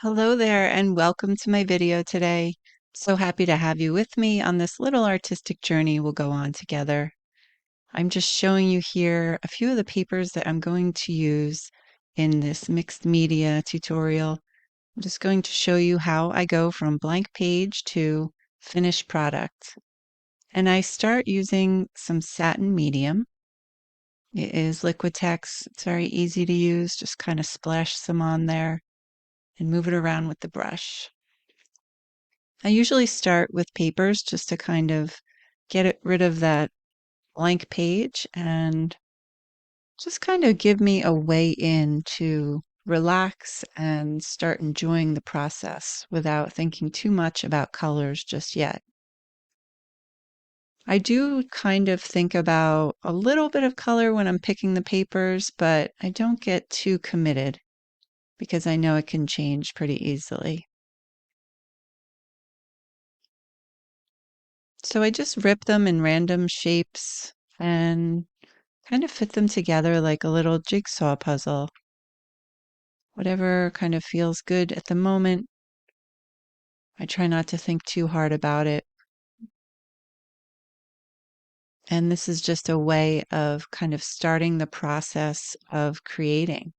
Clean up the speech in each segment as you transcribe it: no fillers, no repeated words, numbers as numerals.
Hello there and welcome to my video today. So happy to have you with me on this little artistic journey we'll go on together. I'm just showing you here a few of the papers that I'm going to use in this mixed media tutorial. I'm just going to show you how I go from blank page to finished product. And I start using some satin medium. It is Liquitex. It's very easy to use. Just kind of splash some on there and move it around with the brush. I usually start with papers just to kind of rid of that blank page and just kind of give me a way in to relax and start enjoying the process without thinking too much about colors just yet. I do kind of think about a little bit of color when I'm picking the papers, but I don't get too committed because I know it can change pretty easily. So I just rip them in random shapes and kind of fit them together like a little jigsaw puzzle. Whatever kind of feels good at the moment. I try not to think too hard about it. And this is just a way of kind of starting the process of creating.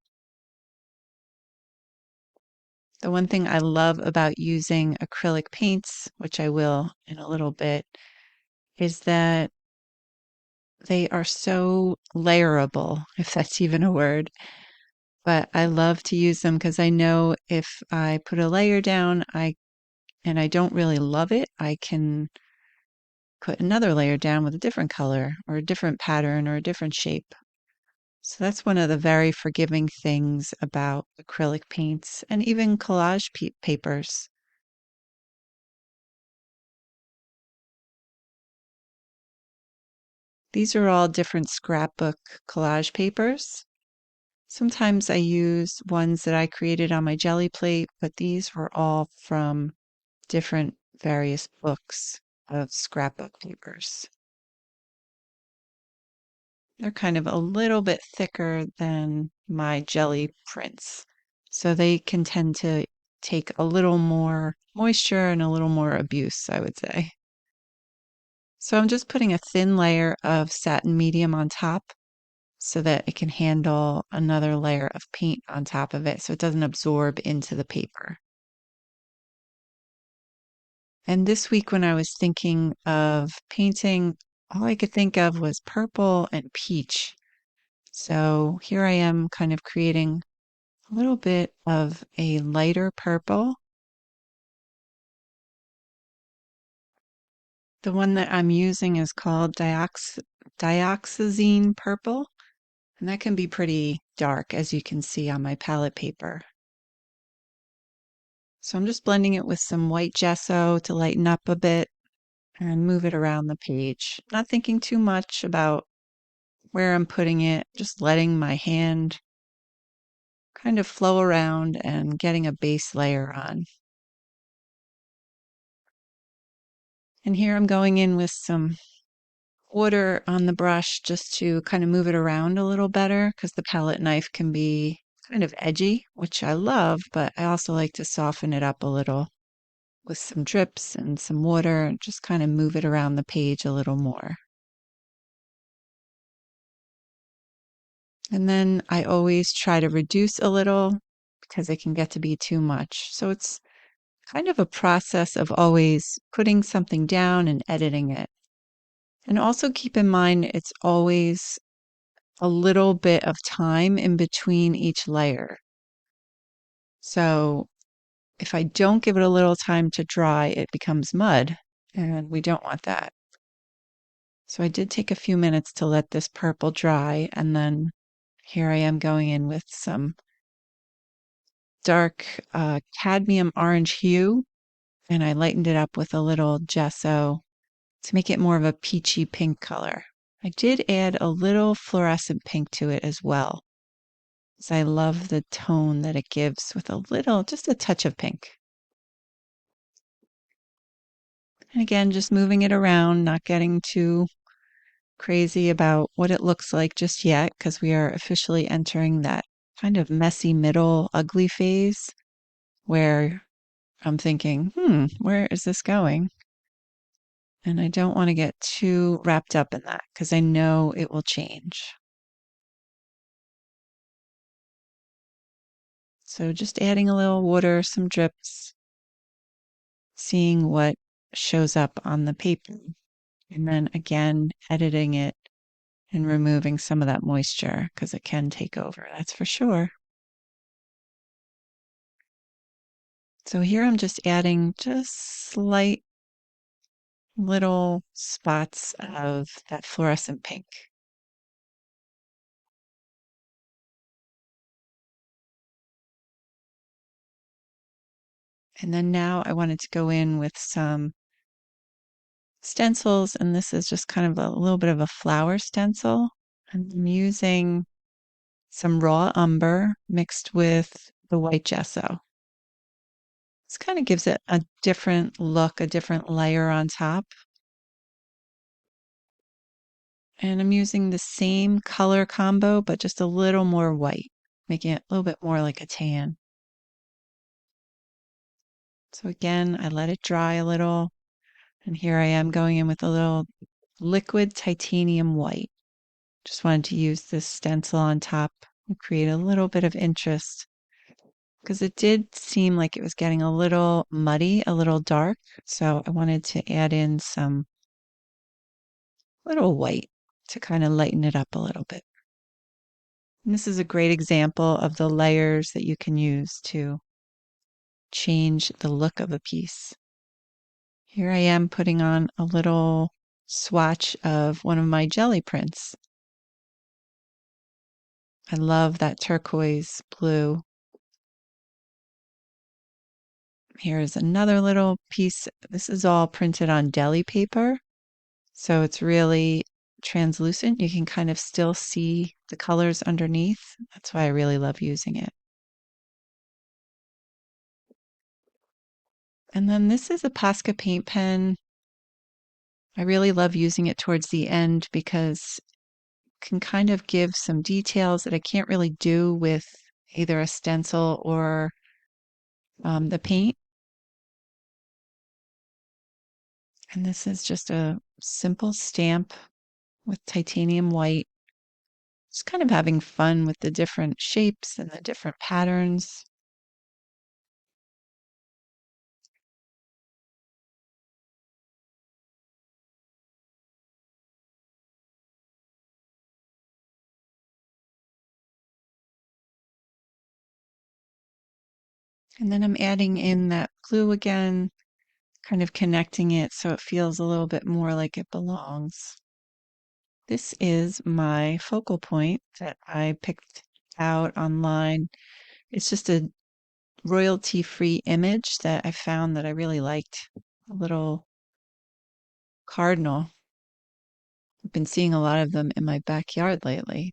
The one thing I love about using acrylic paints, which I will in a little bit, is that they are so layerable, if that's even a word. But I love to use them because I know if I put a layer down, and I don't really love it, I can put another layer down with a different color or a different pattern or a different shape. So that's one of the very forgiving things about acrylic paints and even collage papers. These are all different scrapbook collage papers. Sometimes I use ones that I created on my jelly plate, but these were all from different various books of scrapbook papers. They're kind of a little bit thicker than my jelly prints, so they can tend to take a little more moisture and a little more abuse, I would say. So I'm just putting a thin layer of satin medium on top so that it can handle another layer of paint on top of it so it doesn't absorb into the paper. And this week when I was thinking of painting, all I could think of was purple and peach. So here I am kind of creating a little bit of a lighter purple. The one that I'm using is called dioxazine purple, and that can be pretty dark, as you can see on my palette paper. So I'm just blending it with some white gesso to lighten up a bit and move it around the page. Not thinking too much about where I'm putting it, just letting my hand kind of flow around and getting a base layer on. And here I'm going in with some water on the brush just to kind of move it around a little better because the palette knife can be kind of edgy, which I love, but I also like to soften it up a little with some drips and some water and just kind of move it around the page a little more. And then I always try to reduce a little because it can get to be too much. So it's kind of a process of always putting something down and editing it. And also keep in mind it's always a little bit of time in between each layer. So if I don't give it a little time to dry, it becomes mud, and we don't want that. So I did take a few minutes to let this purple dry, and then here I am going in with some dark cadmium orange hue, and I lightened it up with a little gesso to make it more of a peachy pink color. I did add a little fluorescent pink to it as well, because I love the tone that it gives with a little, just a touch of pink. And again, just moving it around, not getting too crazy about what it looks like just yet, because we are officially entering that kind of messy middle ugly phase. where I'm thinking, where is this going? And I don't want to get too wrapped up in that because I know it will change. So just adding a little water, some drips, seeing what shows up on the paper, and then again editing it and removing some of that moisture because it can take over, that's for sure. So here I'm just adding just slight little spots of that fluorescent pink. And then now I wanted to go in with some stencils, and this is just kind of a little bit of a flower stencil. And I'm using some raw umber mixed with the white gesso. This kind of gives it a different look, a different layer on top. And I'm using the same color combo, but just a little more white, making it a little bit more like a tan. So again, I let it dry a little, and here I am going in with a little liquid titanium white. Just wanted to use this stencil on top and create a little bit of interest because it did seem like it was getting a little muddy, a little dark. So I wanted to add in some little white to kind of lighten it up a little bit. And this is a great example of the layers that you can use to change the look of a piece. Here I am putting on a little swatch of one of my jelly prints. I love that turquoise blue. Here's another little piece. This is all printed on deli paper, so it's really translucent. You can kind of still see the colors underneath. That's why I really love using it. And then this is a Posca paint pen. I really love using it towards the end because it can kind of give some details that I can't really do with either a stencil or the paint. And this is just a simple stamp with titanium white. Just kind of having fun with the different shapes and the different patterns. And then I'm adding in that glue again, kind of connecting it so it feels a little bit more like it belongs. This is my focal point that I picked out online. It's just a royalty-free image that I found that I really liked. A little cardinal. I've been seeing a lot of them in my backyard lately.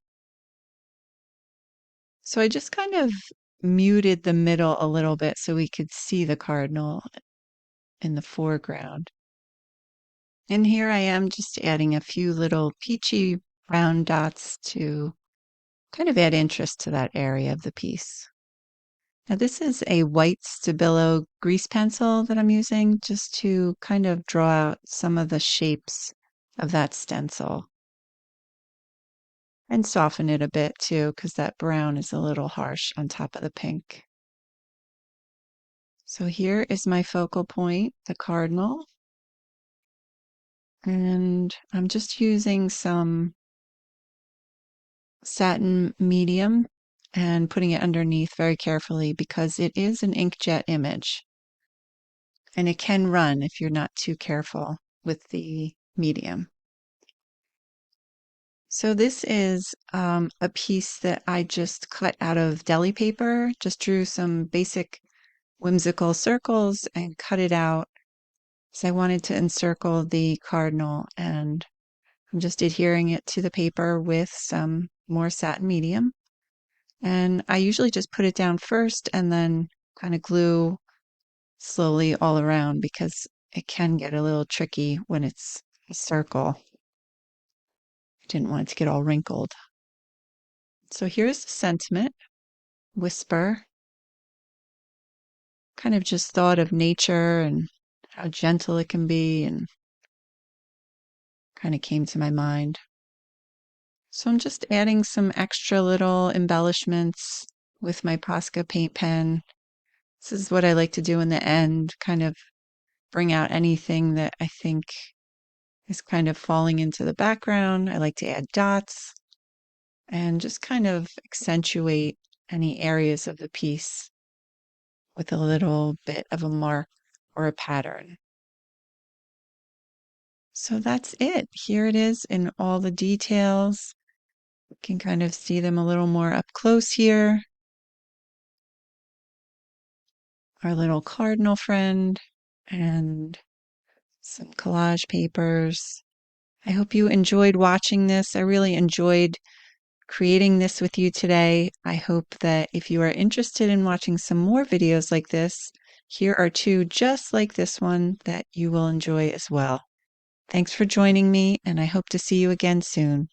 So I just kind of muted the middle a little bit so we could see the cardinal in the foreground. And here I am just adding a few little peachy brown dots to kind of add interest to that area of the piece. Now this is a white Stabilo grease pencil that I'm using just to kind of draw out some of the shapes of that stencil and soften it a bit too because that brown is a little harsh on top of the pink. So here is my focal point, the cardinal, and I'm just using some satin medium and putting it underneath very carefully because it is an inkjet image and it can run if you're not too careful with the medium. So this is a piece that I just cut out of deli paper, just drew some basic whimsical circles and cut it out. So I wanted to encircle the cardinal and I'm just adhering it to the paper with some more satin medium. And I usually just put it down first and then kind of glue slowly all around because it can get a little tricky when it's a circle. I didn't want it to get all wrinkled. So here's the sentiment, whisper. kind of just thought of nature and how gentle it can be, and kind of came to my mind. So I'm just adding some extra little embellishments with my Posca paint pen. This is what I like to do in the end, kind of bring out anything that I think is kind of falling into the background. I like to add dots and just kind of accentuate any areas of the piece with a little bit of a mark or a pattern. So that's it. Here it is in all the details. You can kind of see them a little more up close here. Our little cardinal friend and some collage papers. I hope you enjoyed watching this. I really enjoyed creating this with you today. I hope that if you are interested in watching some more videos like this, here are two just like this one that you will enjoy as well. Thanks for joining me, and I hope to see you again soon.